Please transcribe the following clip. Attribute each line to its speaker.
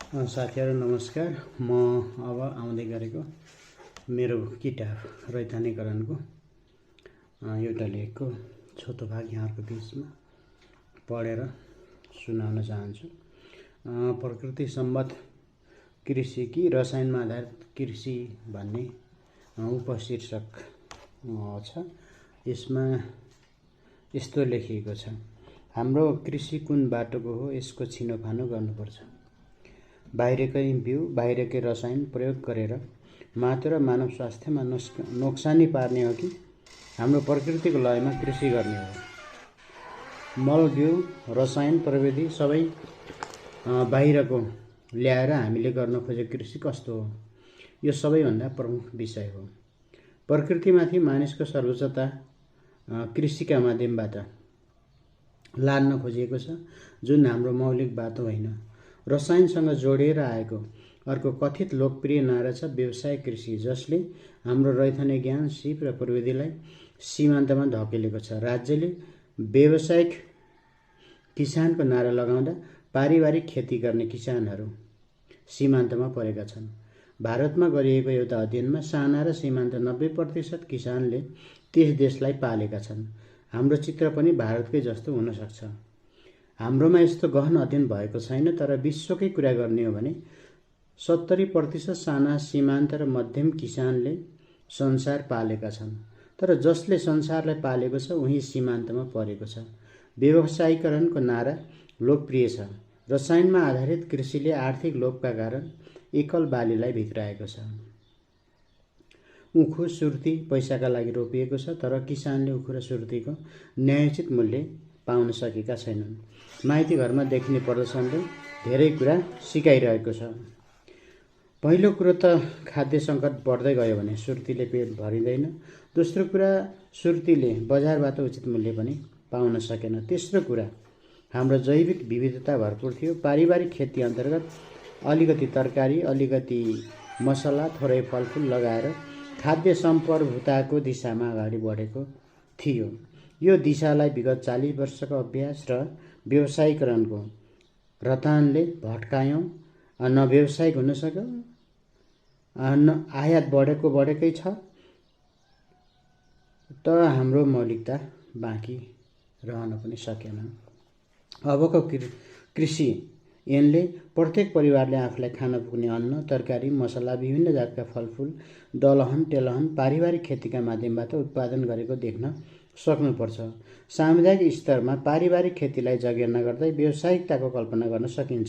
Speaker 1: साथीहरु नमस्कार। म अब आउँदै गरेको मेरो किताब रैथानेकरणको एउटा लेखको छोटो भाग यहाँहरुको बीचमा पढेर सुनाउन चाहन्छु। प्रकृति सम्बद्ध कृषिकी रसायनमा आधारित कृषि भन्ने उपशीर्षक छ। यसमा यस्तो लेखिएको छ: हाम्रो कृषि कुन बाटोको हो, यसको छिनोफानो गर्नुपर्छ। बाहिरकै बिउ, बाहिरकै रसायन प्रयोग गरेर मात्र मानव स्वास्थ्यमा नोक्सानी पार्ने हो कि हाम्रो प्रकृतिको लयमा कृषि गर्ने हो? मल, बिउ, रसायन प्रविधि सबै बाहिरको ल्याएर हामीले गर्न खोजेको कृषि कस्तो हो? यो सबैभन्दा प्रमुख विषय हो। प्रकृतिमाथि मानिसको सर्वोच्चता कृषिका माध्यमबाट लान्न खोजिएको छ, जुन हाम्रो मौलिक बाटो होइन। रसायनसँग जोडिएर आएको अर्को कथित लोकप्रिय नारा छ व्यवसाय कृषि, जसले हाम्रो रैथाने ज्ञान, सिप र प्रविधिलाई सीमान्तमा धकेलेको छ। राज्यले व्यावसायिक किसानको नारा लगाउँदा पारिवारिक खेती गर्ने किसानहरू सीमान्तमा परेका छन्। भारतमा गरिएको एउटा अध्ययनमा साना र सीमान्त 90% किसानले त्यस देशलाई पालेका छन्। हाम्रो चित्र पनि भारतकै जस्तो हुन सक्छ। हाम्रोमा यस्तो गहन अध्ययन भएको छैन, तर विश्वकै कुरा गर्ने हो भने 70% साना सीमान्त र मध्यम किसानले संसार पालेका छन्। तर जसले संसारलाई पालेको छ उही सीमान्तमा परेको छ। व्यवसायीकरणको नारा लोकप्रिय छ। रसायनमा आधारित कृषिले आर्थिक लोभका कारण एकल बालीलाई भित्राएको छ। उखु, सुर्ती पैसाका लागि रोपिएको छ, तर किसानले उखु र सुर्तीको न्यायोचित मूल्य पाउन सकेका छैनन्। माइती घरमा देखिने प्रदर्शनले धेरै कुरा सिकाइरहेको छ। पहिलो कुरो त खाद्य सङ्कट बढ्दै गयो भने सुर्तीले पेट भरिँदैन। दोस्रो कुरा, सुर्तीले बजारबाट उचित मूल्य पनि पाउन सकेन। तेस्रो कुरा, हाम्रो जैविक विविधता भरपूर थियो। पारिवारिक खेती अन्तर्गत अलिकति तरकारी, अलिकति मसला, थोरै फलफुल लगाएर खाद्य सम्प्रभुताको दिशामा अगाडि बढेको थियो। यो दिशालाई विगत 40 वर्षको अभ्यास र व्यवसायीकरणको रतानले भट्कायौं। न व्यावसायिक हुन सक्यो, न आयात बढेकै छ, त हाम्रो मौलिकता बाँकी रहन पनि सकेन। अबको कृषि ऐनले प्रत्येक परिवारले आफूलाई खान पुग्ने अन्न, तरकारी, मसला, विभिन्न जातका फलफुल, दलहन, टेलहन पारिवारिक खेतीका माध्यमबाट उत्पादन गरेको देख्न सक्नुपर्छ। सामुदायिक स्तरमा पारिवारिक खेतीलाई जगेर्ना गर्दै व्यावसायिकताको कल्पना गर्न सकिन्छ।